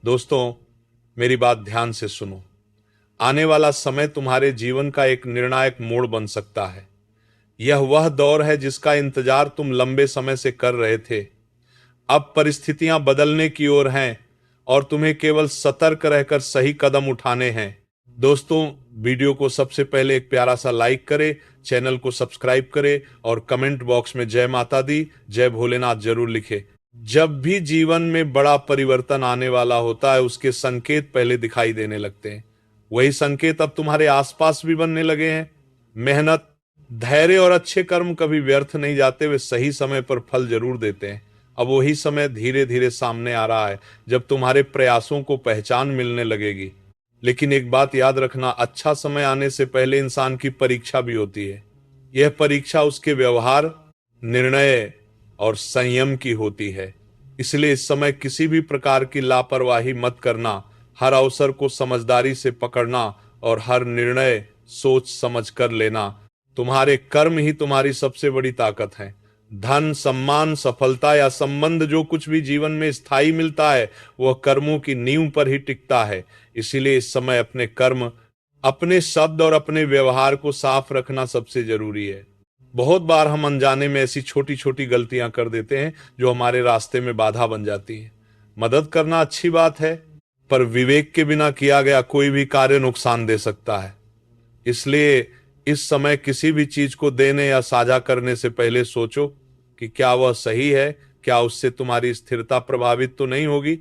दोस्तों, मेरी बात ध्यान से सुनो। आने वाला समय तुम्हारे जीवन का एक निर्णायक मोड़ बन सकता है। यह वह दौर है जिसका इंतजार तुम लंबे समय से कर रहे थे। अब परिस्थितियां बदलने की ओर हैं और तुम्हें केवल सतर्क रहकर सही कदम उठाने हैं। दोस्तों, वीडियो को सबसे पहले एक प्यारा सा लाइक करें, चैनल को सब्सक्राइब करें और कमेंट बॉक्स में जय माता दी, जय भोलेनाथ जरूर लिखें। जब भी जीवन में बड़ा परिवर्तन आने वाला होता है, उसके संकेत पहले दिखाई देने लगते हैं। वही संकेत अब तुम्हारे आसपास भी बनने लगे हैं। मेहनत, धैर्य और अच्छे कर्म कभी व्यर्थ नहीं जाते, वे सही समय पर फल जरूर देते हैं। अब वही समय धीरे धीरे सामने आ रहा है जब तुम्हारे प्रयासों को पहचान मिलने लगेगी। लेकिन एक बात याद रखना, अच्छा समय आने से पहले इंसान की परीक्षा भी होती है। यह परीक्षा उसके व्यवहार, निर्णय और संयम की होती है। इसलिए इस समय किसी भी प्रकार की लापरवाही मत करना। हर अवसर को समझदारी से पकड़ना और हर निर्णय सोच समझ कर लेना। तुम्हारे कर्म ही तुम्हारी सबसे बड़ी ताकत है। धन, सम्मान, सफलता या संबंध, जो कुछ भी जीवन में स्थायी मिलता है, वह कर्मों की नींव पर ही टिकता है। इसीलिए इस समय अपने कर्म, अपने शब्द और अपने व्यवहार को साफ रखना सबसे जरूरी है। बहुत बार हम अनजाने में ऐसी छोटी छोटी गलतियां कर देते हैं जो हमारे रास्ते में बाधा बन जाती हैं। मदद करना अच्छी बात है, पर विवेक के बिना किया गया कोई भी कार्य नुकसान दे सकता है। इसलिए इस समय किसी भी चीज को देने या साझा करने से पहले सोचो कि क्या वह सही है, क्या उससे तुम्हारी स्थिरता प्रभावित तो नहीं होगी।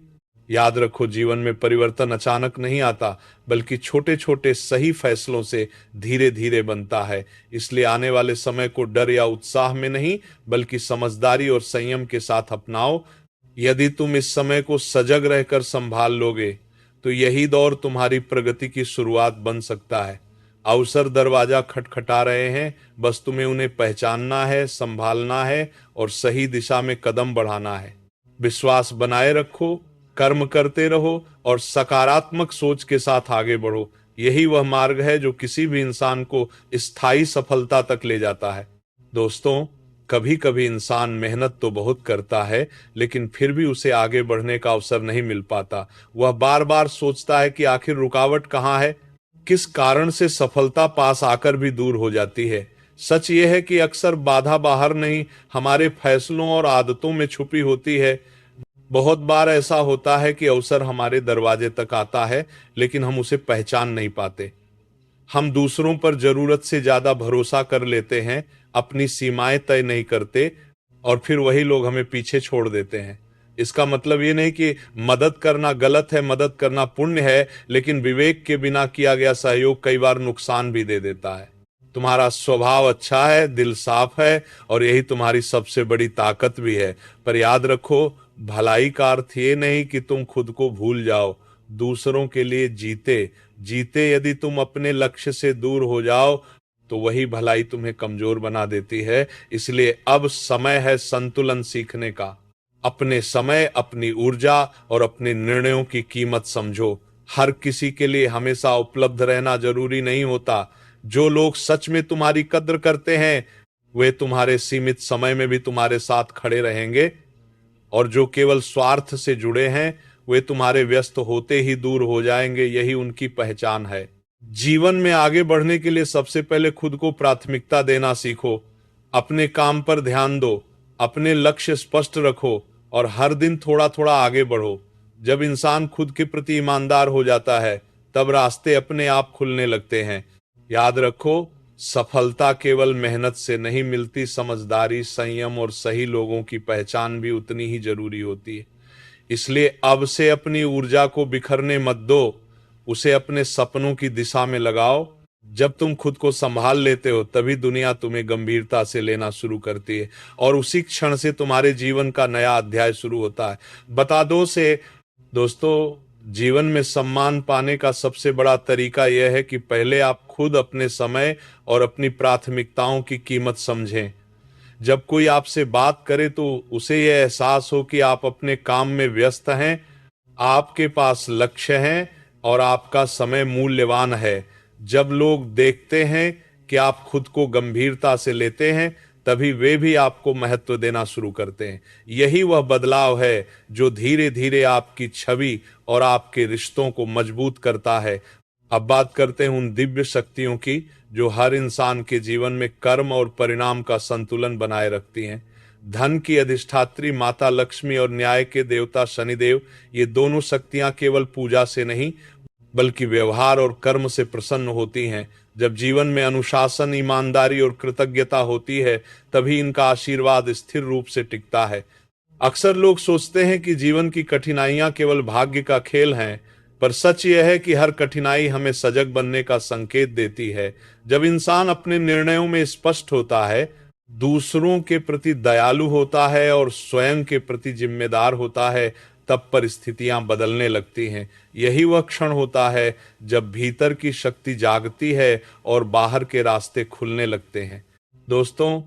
याद रखो, जीवन में परिवर्तन अचानक नहीं आता, बल्कि छोटे छोटे सही फैसलों से धीरे धीरे बनता है। इसलिए आने वाले समय को डर या उत्साह में नहीं, बल्कि समझदारी और संयम के साथ अपनाओ। यदि तुम इस समय को सजग रहकर संभाल लोगे, तो यही दौर तुम्हारी प्रगति की शुरुआत बन सकता है। अवसर दरवाजा खटखटा रहे हैं, बस तुम्हें उन्हें पहचानना है, संभालना है और सही दिशा में कदम बढ़ाना है। विश्वास बनाए रखो, कर्म करते रहो और सकारात्मक सोच के साथ आगे बढ़ो। यही वह मार्ग है जो किसी भी इंसान को स्थायी सफलता तक ले जाता है। दोस्तों, कभी कभी इंसान मेहनत तो बहुत करता है, लेकिन फिर भी उसे आगे बढ़ने का अवसर नहीं मिल पाता। वह बार बार सोचता है कि आखिर रुकावट कहाँ है, किस कारण से सफलता पास आकर भी दूर हो जाती है। सच यह है कि अक्सर बाधा बाहर नहीं, हमारे फैसलों और आदतों में छुपी होती है। बहुत बार ऐसा होता है कि अवसर हमारे दरवाजे तक आता है, लेकिन हम उसे पहचान नहीं पाते। हम दूसरों पर जरूरत से ज्यादा भरोसा कर लेते हैं, अपनी सीमाएं तय नहीं करते और फिर वही लोग हमें पीछे छोड़ देते हैं। इसका मतलब ये नहीं कि मदद करना गलत है, मदद करना पुण्य है, लेकिन विवेक के बिना किया गया सहयोग कई बार नुकसान भी दे देता है। तुम्हारा स्वभाव अच्छा है, दिल साफ है और यही तुम्हारी सबसे बड़ी ताकत भी है। पर याद रखो, भलाई का अर्थ ये नहीं कि तुम खुद को भूल जाओ। दूसरों के लिए जीते जीते यदि तुम अपने लक्ष्य से दूर हो जाओ, तो वही भलाई तुम्हें कमजोर बना देती है। इसलिए अब समय है संतुलन सीखने का। अपने समय, अपनी ऊर्जा और अपने निर्णयों की कीमत समझो। हर किसी के लिए हमेशा उपलब्ध रहना जरूरी नहीं होता। जो लोग सच में तुम्हारी कद्र करते हैं, वे तुम्हारे सीमित समय में भी तुम्हारे साथ खड़े रहेंगे, और जो केवल स्वार्थ से जुड़े हैं, वे तुम्हारे व्यस्त होते ही दूर हो जाएंगे। यही उनकी पहचान है। जीवन में आगे बढ़ने के लिए सबसे पहले खुद को प्राथमिकता देना सीखो। अपने काम पर ध्यान दो, अपने लक्ष्य स्पष्ट रखो और हर दिन थोड़ा थोड़ा आगे बढ़ो। जब इंसान खुद के प्रति ईमानदार हो जाता है, तब रास्ते अपने आप खुलने लगते हैं। याद रखो, सफलता केवल मेहनत से नहीं मिलती, समझदारी, संयम और सही लोगों की पहचान भी उतनी ही जरूरी होती है। इसलिए अब से अपनी ऊर्जा को बिखरने मत दो, उसे अपने सपनों की दिशा में लगाओ। जब तुम खुद को संभाल लेते हो, तभी दुनिया तुम्हें गंभीरता से लेना शुरू करती है और उसी क्षण से तुम्हारे जीवन का नया अध्याय शुरू होता है। बता दो से दोस्तों, जीवन में सम्मान पाने का सबसे बड़ा तरीका यह है कि पहले आप खुद अपने समय और अपनी प्राथमिकताओं की कीमत समझें। जब कोई आपसे बात करे तो उसे यह एहसास हो कि आप अपने काम में व्यस्त हैं, आपके पास लक्ष्य हैं और आपका समय मूल्यवान है। जब लोग देखते हैं कि आप खुद को गंभीरता से लेते हैं, तभी वे भी आपको महत्व देना शुरू करते हैं। यही वह बदलाव है जो धीरे धीरे आपकी छवि और आपके रिश्तों को मजबूत करता है। अब बात करते हैं उन दिव्य शक्तियों की जो हर इंसान के जीवन में कर्म और परिणाम का संतुलन बनाए रखती हैं। धन की अधिष्ठात्री माता लक्ष्मी और न्याय के देवता शनिदेव, ये दोनों शक्तियां केवल पूजा से नहीं बल्कि व्यवहार और कर्म से प्रसन्न होती हैं। जब जीवन में अनुशासन, ईमानदारी और कृतज्ञता होती है, तभी इनका आशीर्वाद स्थिर रूप से टिकता है। अक्सर लोग सोचते हैं कि जीवन की कठिनाइयां केवल भाग्य का खेल हैं, पर सच यह है कि हर कठिनाई हमें सजग बनने का संकेत देती है। जब इंसान अपने निर्णयों में स्पष्ट होता है, दूसरों के प्रति दयालु होता है और स्वयं के प्रति जिम्मेदार होता है, तब परिस्थितियां बदलने लगती हैं। यही वह क्षण होता है जब भीतर की शक्ति जागती है और बाहर के रास्ते खुलने लगते हैं। दोस्तों,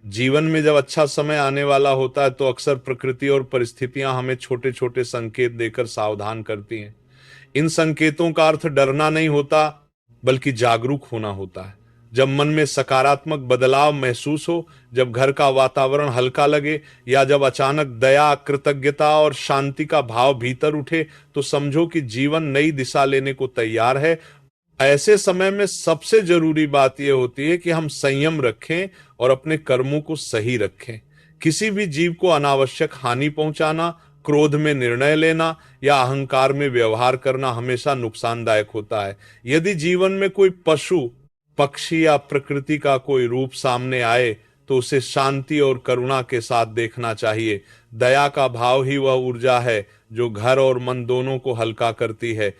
जीवन में जब अच्छा समय आने वाला होता है तो अक्सर प्रकृति और परिस्थितियां हमें छोटे छोटे संकेत देकर सावधान करती हैं। इन संकेतों का अर्थ डरना नहीं होता बल्कि जागरूक होना होता है। जब मन में सकारात्मक बदलाव महसूस हो, जब घर का वातावरण हल्का लगे या जब अचानक दया, कृतज्ञता और शांति का भाव भीतर उठे, तो समझो कि जीवन नई दिशा लेने को तैयार है। ऐसे समय में सबसे जरूरी बात यह होती है कि हम संयम रखें और अपने कर्मों को सही रखें। किसी भी जीव को अनावश्यक हानि पहुंचाना, क्रोध में निर्णय लेना या अहंकार में व्यवहार करना हमेशा नुकसानदायक होता है। यदि जीवन में कोई पशु, पक्षी या प्रकृति का कोई रूप सामने आए तो उसे शांति और करुणा के साथ देखना चाहिए। दया का भाव ही वह ऊर्जा है जो घर और मन दोनों को हल्का करती है।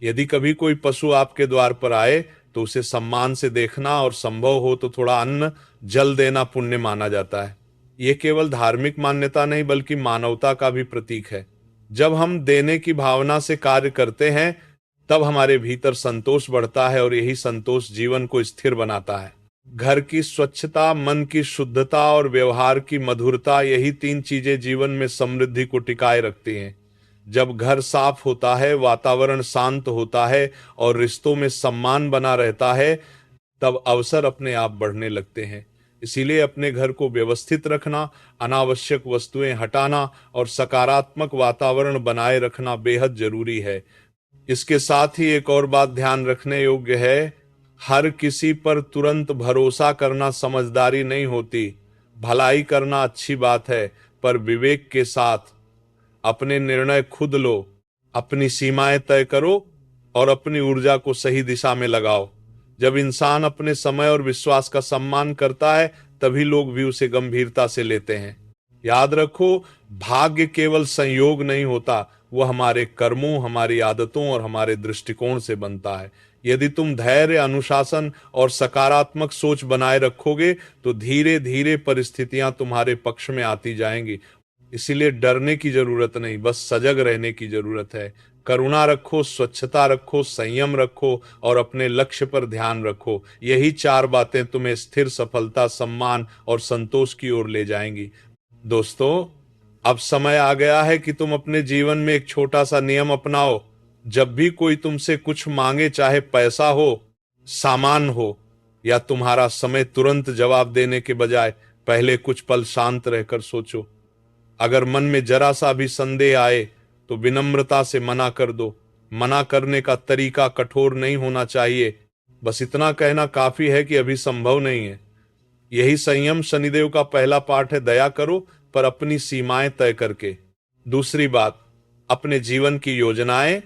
यदि कभी कोई पशु आपके द्वार पर आए तो उसे सम्मान से देखना और संभव हो तो थोड़ा अन्न, जल देना पुण्य माना जाता है। यह केवल धार्मिक मान्यता नहीं बल्कि मानवता का भी प्रतीक है। जब हम देने की भावना से कार्य करते हैं, तब हमारे भीतर संतोष बढ़ता है और यही संतोष जीवन को स्थिर बनाता है। घर की स्वच्छता, मन की शुद्धता और व्यवहार की मधुरता, यही तीन चीजें जीवन में समृद्धि को टिकाए रखती हैं। जब घर साफ होता है, वातावरण शांत होता है और रिश्तों में सम्मान बना रहता है, तब अवसर अपने आप बढ़ने लगते हैं। इसीलिए अपने घर को व्यवस्थित रखना, अनावश्यक वस्तुएं हटाना और सकारात्मक वातावरण बनाए रखना बेहद जरूरी है। इसके साथ ही एक और बात ध्यान रखने योग्य है, हर किसी पर तुरंत भरोसा करना समझदारी नहीं होती। भलाई करना अच्छी बात है, पर विवेक के साथ अपने निर्णय खुद लो, अपनी सीमाएं तय करो और अपनी ऊर्जा को सही दिशा में लगाओ। जब इंसान अपने समय और विश्वास का सम्मान करता है, तभी लोग भी उसे गंभीरता से लेते हैं। याद रखो, भाग्य केवल संयोग नहीं होता, वह हमारे कर्मों, हमारी आदतों और हमारे दृष्टिकोण से बनता है। यदि तुम धैर्य, अनुशासन और सकारात्मक सोच बनाए रखोगे तो धीरे धीरे परिस्थितियां तुम्हारे पक्ष में आती जाएंगी। इसीलिए डरने की जरूरत नहीं, बस सजग रहने की जरूरत है। करुणा रखो, स्वच्छता रखो, संयम रखो और अपने लक्ष्य पर ध्यान रखो। यही चार बातें तुम्हें स्थिर सफलता, सम्मान और संतोष की ओर ले जाएंगी। दोस्तों, अब समय आ गया है कि तुम अपने जीवन में एक छोटा सा नियम अपनाओ। जब भी कोई तुमसे कुछ मांगे, चाहे पैसा हो, सामान हो या तुम्हारा समय, तुरंत जवाब देने के बजाय पहले कुछ पल शांत रहकर सोचो। अगर मन में जरा सा भी संदेह आए तो विनम्रता से मना कर दो। मना करने का तरीका कठोर नहीं होना चाहिए, बस इतना कहना काफी है कि अभी संभव नहीं है। यही संयम शनिदेव का पहला पाठ है, दया करो पर अपनी सीमाएं तय करके। दूसरी बात, अपने जीवन की योजनाएं,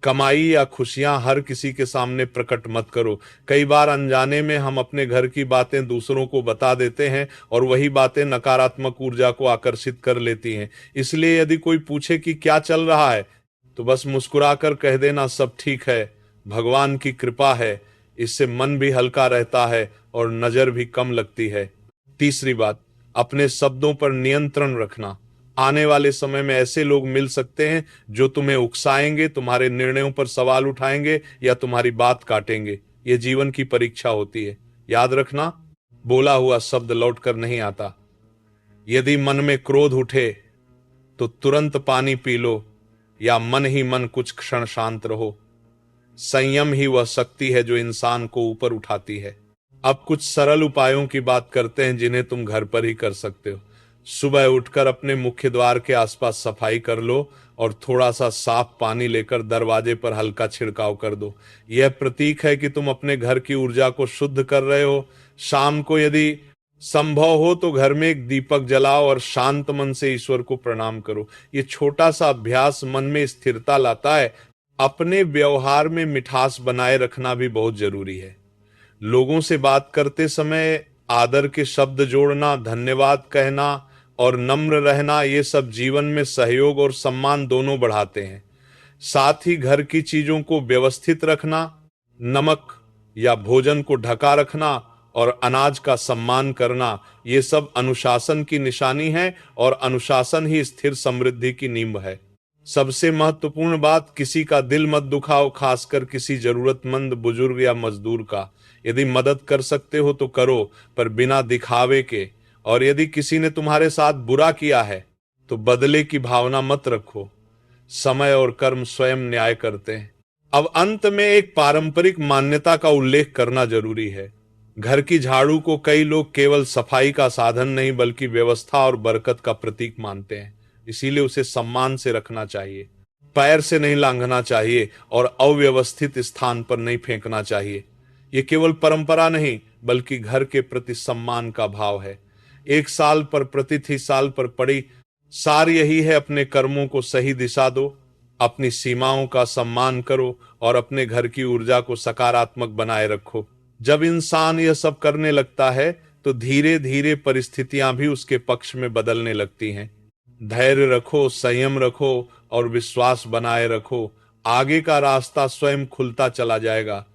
कमाई या खुशियां हर किसी के सामने प्रकट मत करो। कई बार अनजाने में हम अपने घर की बातें दूसरों को बता देते हैं और वही बातें नकारात्मक ऊर्जा को आकर्षित कर लेती हैं। इसलिए यदि कोई पूछे कि क्या चल रहा है, तो बस मुस्कुराकर कह देना, सब ठीक है, भगवान की कृपा है। इससे मन भी हल्का रहता है और नजर भी कम लगती है। तीसरी बात, अपने शब्दों पर नियंत्रण रखना। आने वाले समय में ऐसे लोग मिल सकते हैं जो तुम्हें उकसाएंगे, तुम्हारे निर्णयों पर सवाल उठाएंगे या तुम्हारी बात काटेंगे। यह जीवन की परीक्षा होती है। याद रखना, बोला हुआ शब्द लौट कर नहीं आता। यदि मन में क्रोध उठे तो तुरंत पानी पी लो या मन ही मन कुछ क्षण शांत रहो। संयम ही वह शक्ति है जो इंसान को ऊपर उठाती है। अब कुछ सरल उपायों की बात करते हैं जिन्हें तुम घर पर ही कर सकते हो। सुबह उठकर अपने मुख्य द्वार के आसपास सफाई कर लो और थोड़ा सा साफ पानी लेकर दरवाजे पर हल्का छिड़काव कर दो। यह प्रतीक है कि तुम अपने घर की ऊर्जा को शुद्ध कर रहे हो। शाम को यदि संभव हो तो घर में एक दीपक जलाओ और शांत मन से ईश्वर को प्रणाम करो। ये छोटा सा अभ्यास मन में स्थिरता लाता है। अपने व्यवहार में मिठास बनाए रखना भी बहुत जरूरी है। लोगों से बात करते समय आदर के शब्द जोड़ना, धन्यवाद कहना और नम्र रहना, ये सब जीवन में सहयोग और सम्मान दोनों बढ़ाते हैं। साथ ही घर की चीजों को व्यवस्थित रखना, नमक या भोजन को ढका रखना और अनाज का सम्मान करना, ये सब अनुशासन की निशानी है और अनुशासन ही स्थिर समृद्धि की नींव है। सबसे महत्वपूर्ण बात, किसी का दिल मत दुखाओ, खासकर किसी जरूरतमंद बुजुर्ग या मजदूर का। यदि मदद कर सकते हो तो करो, पर बिना दिखावे के। और यदि किसी ने तुम्हारे साथ बुरा किया है तो बदले की भावना मत रखो। समय और कर्म स्वयं न्याय करते हैं। अब अंत में एक पारंपरिक मान्यता का उल्लेख करना जरूरी है। घर की झाड़ू को कई लोग केवल सफाई का साधन नहीं बल्कि व्यवस्था और बरकत का प्रतीक मानते हैं। इसीलिए उसे सम्मान से रखना चाहिए, पैर से नहीं लांघना चाहिए और अव्यवस्थित स्थान पर नहीं फेंकना चाहिए। ये केवल परंपरा नहीं बल्कि घर के प्रति सम्मान का भाव है। एक साल पर प्रतिथि साल पर पड़ी, सार यही है, अपने कर्मों को सही दिशा दो, अपनी सीमाओं का सम्मान करो और अपने घर की ऊर्जा को सकारात्मक बनाए रखो। जब इंसान यह सब करने लगता है तो धीरे धीरे परिस्थितियां भी उसके पक्ष में बदलने लगती हैं। धैर्य रखो, संयम रखो और विश्वास बनाए रखो। आगे का रास्ता स्वयं खुलता चला जाएगा।